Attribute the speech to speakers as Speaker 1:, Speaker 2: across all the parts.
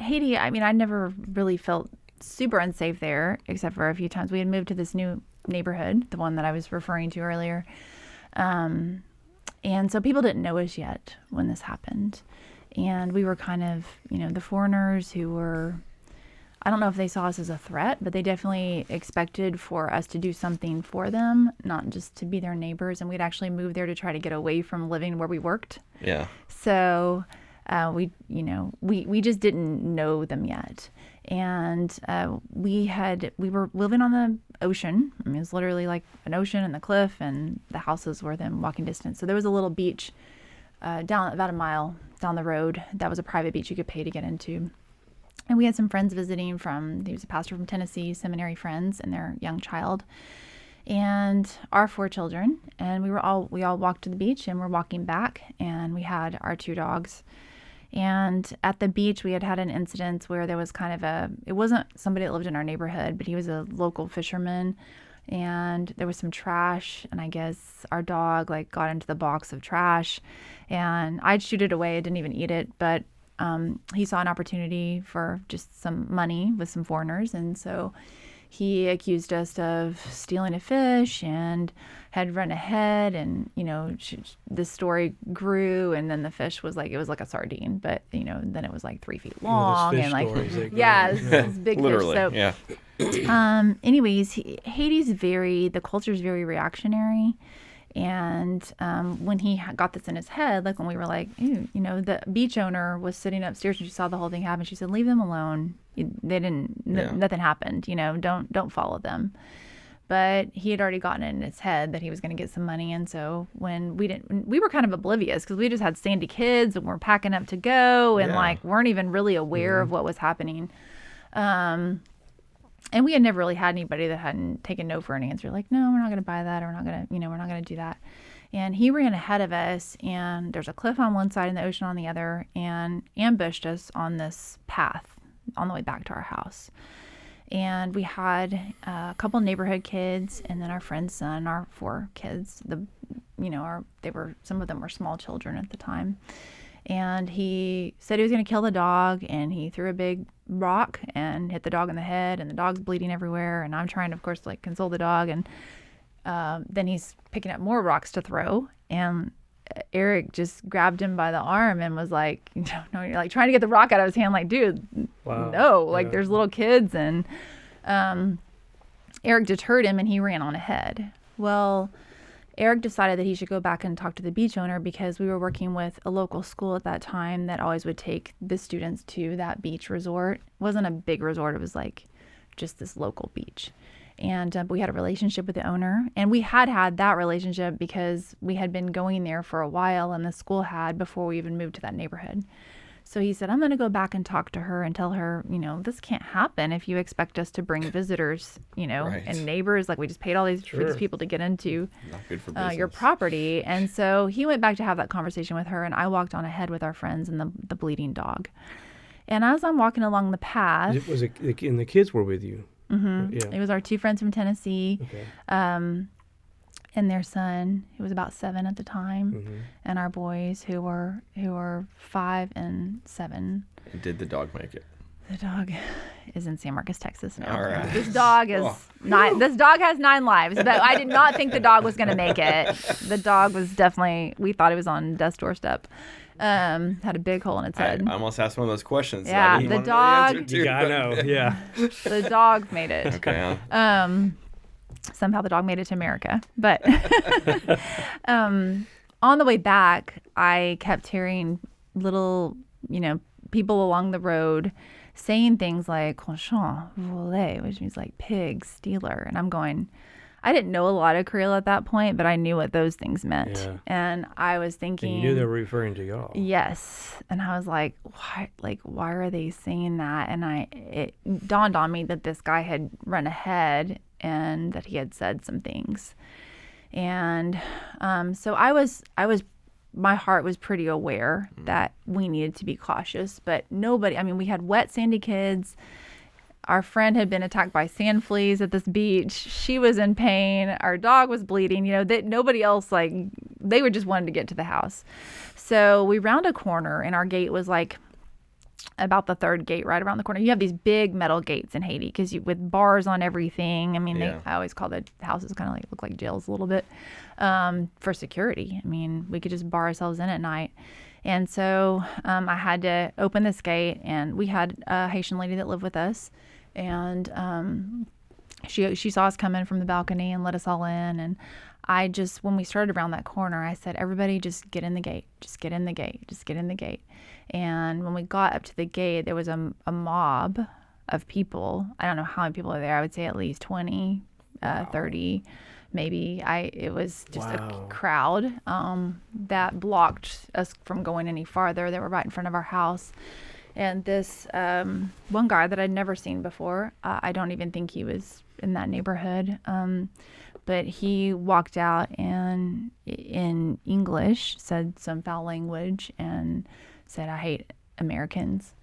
Speaker 1: Haiti, I mean, I never really felt super unsafe there, except for a few times. We had moved to this new neighborhood, the one that I was referring to earlier. And so people didn't know us yet when this happened. And we were kind of, the foreigners who were, I don't know if they saw us as a threat, but they definitely expected for us to do something for them, not just to be their neighbors. And we'd actually moved there to try to get away from living where we worked.
Speaker 2: Yeah.
Speaker 1: So we just didn't know them yet. And we were living on the ocean. I mean, it was literally like an ocean and the cliff, and the houses were within walking distance. So there was a little beach down about a mile down the road. That was a private beach you could pay to get into. And we had some friends visiting he was a pastor from Tennessee, seminary friends and their young child, and our 4 children. And we all walked to the beach, and we're walking back, and we had our 2 dogs. And at the beach, we had an incident where there was it wasn't somebody that lived in our neighborhood, but he was a local fisherman, and there was some trash, and I guess our dog got into the box of trash, and I'd shoot it away. I didn't even eat it, but he saw an opportunity for just some money with some foreigners, and so he accused us of stealing a fish and had run ahead, and the story grew, and then the fish was it was like a sardine, but then it was 3 feet long, and this big
Speaker 2: literally,
Speaker 1: fish. So yeah. Anyways, the culture is very reactionary. And when he got this in his head, when we were ooh, the beach owner was sitting upstairs and she saw the whole thing happen. She said, "Leave them alone. Nothing happened. Don't follow them." But he had already gotten it in his head that he was going to get some money. And so when we were kind of oblivious because we just had Sandy kids and we're packing up to go and weren't even really aware of what was happening. And we had never really had anybody that hadn't taken no for an answer. No, we're not going to buy that, or we're not going to do that. And he ran ahead of us, and there's a cliff on one side and the ocean on the other, and ambushed us on this path on the way back to our house. And we had a couple neighborhood kids, and then our friend's son, our 4 kids. Some of them were small children at the time. And he said he was going to kill the dog, and he threw a big rock and hit the dog in the head, and the dog's bleeding everywhere. And I'm trying to, of course, console the dog. And then he's picking up more rocks to throw. And Eric just grabbed him by the arm and was no, you're trying to get the rock out of his hand. Dude,
Speaker 3: wow.
Speaker 1: No, there's little kids. And Eric deterred him, and he ran on ahead. Well, Eric decided that he should go back and talk to the beach owner because we were working with a local school at that time that always would take the students to that beach resort. It wasn't a big resort. It was just this local beach. And we had a relationship with the owner, and we had that relationship because we had been going there for a while, and the school had before we even moved to that neighborhood. So he said, "I'm going to go back and talk to her and tell her, this can't happen if you expect us to bring visitors,
Speaker 2: right.
Speaker 1: and neighbors. We just paid all these for these people to get into
Speaker 2: Not good for
Speaker 1: your property." And so he went back to have that conversation with her, and I walked on ahead with our friends and the bleeding dog. And as I'm walking along the path,
Speaker 3: and the kids were with you.
Speaker 1: Mm-hmm.
Speaker 3: Yeah.
Speaker 1: It was our 2 friends from Tennessee.
Speaker 3: Okay.
Speaker 1: And their son, who was about 7 at the time,
Speaker 3: Mm-hmm.
Speaker 1: and our boys who were 5 and 7.
Speaker 2: And did the dog make it?
Speaker 1: The dog is in San Marcos, Texas now.
Speaker 2: All right.
Speaker 1: This dog is 9. This dog has 9 lives, but I did not think the dog was going to make it. The dog was definitely. We thought it was on death's doorstep. Had a big hole in its head.
Speaker 2: I almost asked one of those questions.
Speaker 1: Yeah, the dog.
Speaker 3: I know. Yeah.
Speaker 1: The dog made it.
Speaker 2: Okay.
Speaker 1: Somehow the dog made it to America. But on the way back, I kept hearing little, people along the road saying things like cochon, volé, which means pig, stealer. And I'm going, I didn't know a lot of Creole at that point, but I knew what those things meant. Yeah. And I was thinking.
Speaker 3: And you knew they were referring to y'all.
Speaker 1: Yes. And I was like, why are they saying that? And it dawned on me that this guy had run ahead and that he had said some things. And so my heart was pretty aware that we needed to be cautious, but we had wet, sandy kids. Our friend had been attacked by sand fleas at this beach. She was in pain. Our dog was bleeding. That nobody else, they were just wanting to get to the house. So we round a corner, and our gate was about the third gate right around the corner. You have these big metal gates in Haiti with bars on everything. I mean,
Speaker 2: Yeah.
Speaker 1: I always call the houses kind of like look like jails a little bit for security. I mean, we could just bar ourselves in at night. And so I had to open this gate, and we had a Haitian lady that lived with us, and she saw us coming from the balcony and let us all in. And when we started around that corner, I said, everybody just get in the gate, just get in the gate, just get in the gate. And when we got up to the gate, there was a mob of people. I don't know how many people are there. I would say at least 20, 30, maybe. It was just a crowd that blocked us from going any farther. They were right in front of our house. And this one guy that I'd never seen before, I don't even think he was in that neighborhood, but he walked out and in English said some foul language and said, "I hate Americans,"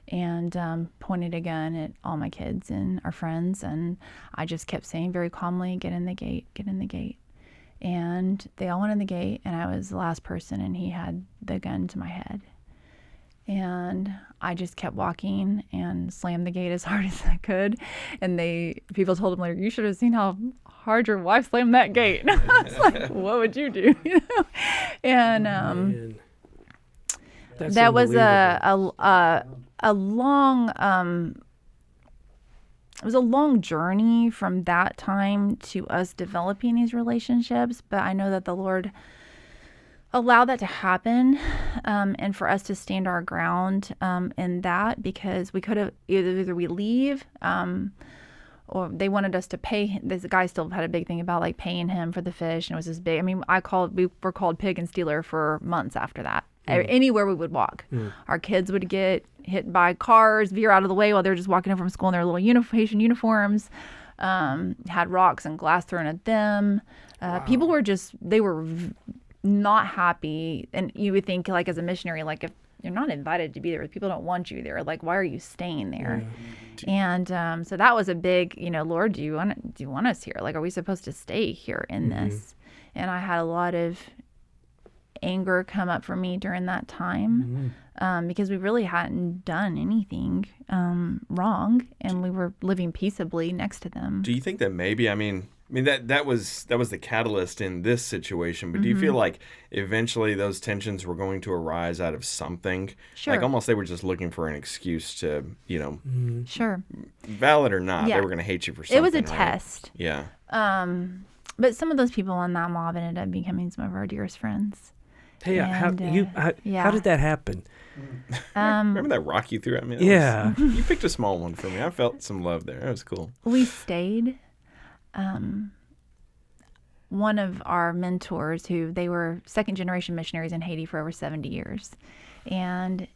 Speaker 1: and pointed a gun at all my kids and our friends. And I just kept saying very calmly, "Get in the gate, get in the gate." And they all went in the gate, and I was the last person, and he had the gun to my head. And I just kept walking and slammed the gate as hard as I could. And people told him later, "You should have seen how hard your wife slammed that gate." And I was like, "What would you do?" And
Speaker 3: Man. That's
Speaker 1: that was
Speaker 3: unbelievable.
Speaker 1: a long it was a long journey from that time to us developing these relationships. But I know that the Lord allowed that to happen, and for us to stand our ground in that, because we could have either we leave, or they wanted us to pay. This guy still had a big thing about like paying him for the fish, and it was this big. I mean, we were called pig and stealer for months after that. Anywhere we would walk, our kids would get hit by cars, veer out of the way while they were just walking in from school in their little Haitian uniforms. Had rocks and glass thrown at them. People were not happy. And you would think, like, as a missionary, like, if you're not invited to be there, people don't want you there, like, why are you staying there? And so that was a big, Lord, do you want us here? Like, are we supposed to stay here in this? And I had a lot of anger come up for me during that time, because we really hadn't done anything wrong, and we were living peaceably next to them.
Speaker 2: Do you think that maybe, I mean that was the catalyst in this situation, but do you feel like eventually those tensions were going to arise out of something?
Speaker 1: Sure.
Speaker 2: Like almost they were just looking for an excuse to,
Speaker 1: Sure.
Speaker 2: valid or not,
Speaker 1: Yeah.
Speaker 2: they were going to hate you for something.
Speaker 1: It was a
Speaker 2: right?
Speaker 1: test.
Speaker 2: Yeah.
Speaker 1: But some of those people in that mob ended up becoming some of our dearest friends.
Speaker 3: Hey, how
Speaker 1: yeah.
Speaker 3: did that happen?
Speaker 2: Remember that rock you threw at me?
Speaker 3: Yeah.
Speaker 2: You picked a small one for me. I felt some love there. That was cool.
Speaker 1: We stayed. One of our mentors, they were second-generation missionaries in Haiti for over 70 years. And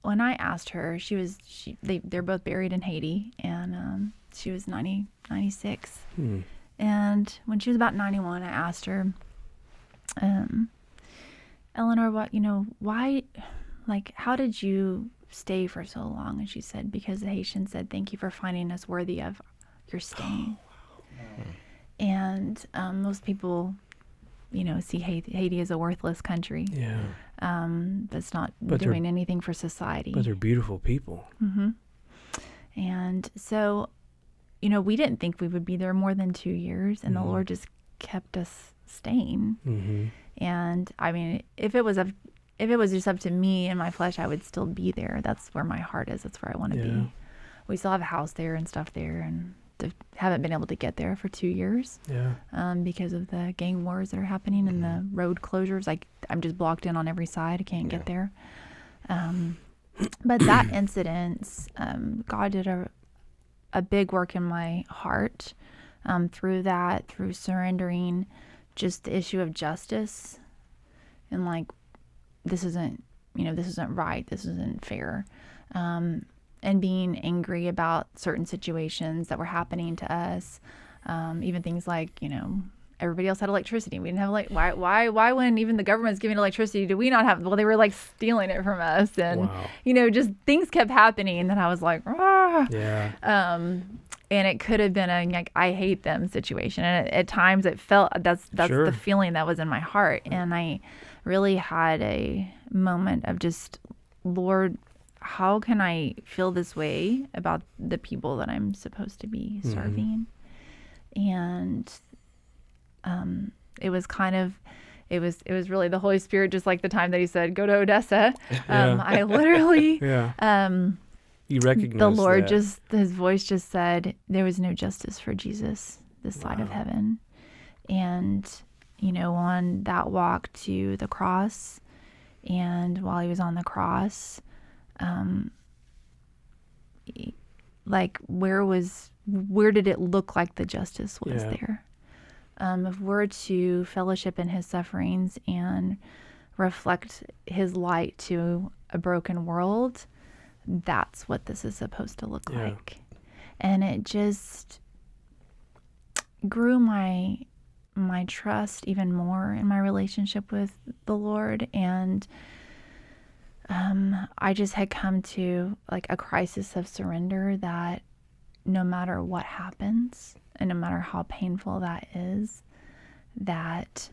Speaker 1: when I asked her, they're both buried in Haiti, and she was 96. And when she was about 91, I asked her, "Eleanor, why, like, how did you stay for so long?" And she said, "Because the Haitians said, 'Thank you for finding us worthy of your staying.'" And most people, see Haiti as a worthless country.
Speaker 3: Yeah.
Speaker 1: That's not
Speaker 3: But
Speaker 1: doing anything for society.
Speaker 3: But they're beautiful people.
Speaker 1: And so, we didn't think we would be there more than 2 years, and the Lord just kept us staying. And I mean, if it was just up to me and my flesh, I would still be there. That's where my heart is. That's where I want to be. We still have a house there and stuff there, and haven't been able to get there for 2 years. Because of the gang wars that are happening and the road closures. Like, I'm just blocked in on every side. I can't get there. But that incident, God did a big work in my heart through surrendering just the issue of justice, and like, this isn't right, this isn't fair, and being angry about certain situations that were happening to us, even things like, everybody else had electricity, we didn't have why when even the government's giving electricity do we not have? Well, they were like stealing it from us, and just things kept happening, and then I was like, and it could have been a I hate them situation, and at times it felt that's
Speaker 3: Sure.
Speaker 1: the feeling that was in my heart. And I really had a moment of just, Lord, how can I feel this way about the people that I'm supposed to be serving? And it was kind of, it was really the Holy Spirit, just like the time that he said, go to Odessa. I literally,
Speaker 3: You recognize
Speaker 1: the Lord
Speaker 3: that.
Speaker 1: his voice just said, there was no justice for Jesus this side of heaven. And, on that walk to the cross, and while he was on the cross, where did it look like the justice was there? If we're to fellowship in his sufferings and reflect his light to a broken world, that's what this is supposed to look like. And it just grew my trust even more in my relationship with the Lord. And I just had come to like a crisis of surrender, that no matter what happens and no matter how painful that is, that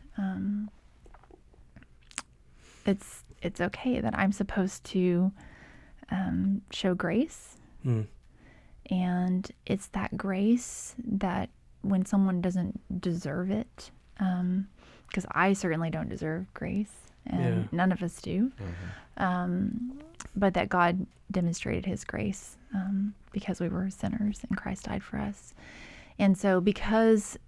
Speaker 1: it's okay, that I'm supposed to show grace. And it's that grace that when someone doesn't deserve it, because I certainly don't deserve grace, and none of us do, but that God demonstrated his grace because we were sinners and Christ died for us. And so because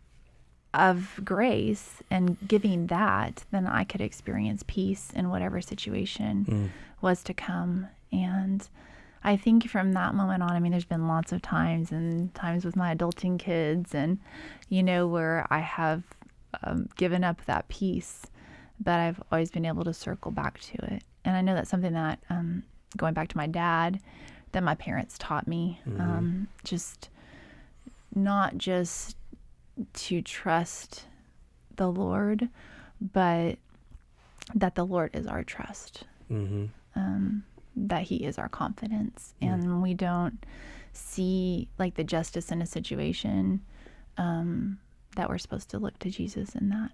Speaker 1: of grace and giving that, then I could experience peace in whatever situation was to come. And I think from that moment on, I mean, there's been lots of times, and times with my adulting kids, and, where I have given up that peace, but I've always been able to circle back to it. And I know that's something that, going back to my dad, that my parents taught me, just not just to trust the Lord, but that the Lord is our trust. That he is our confidence, and we don't see like the justice in a situation, that we're supposed to look to Jesus in that.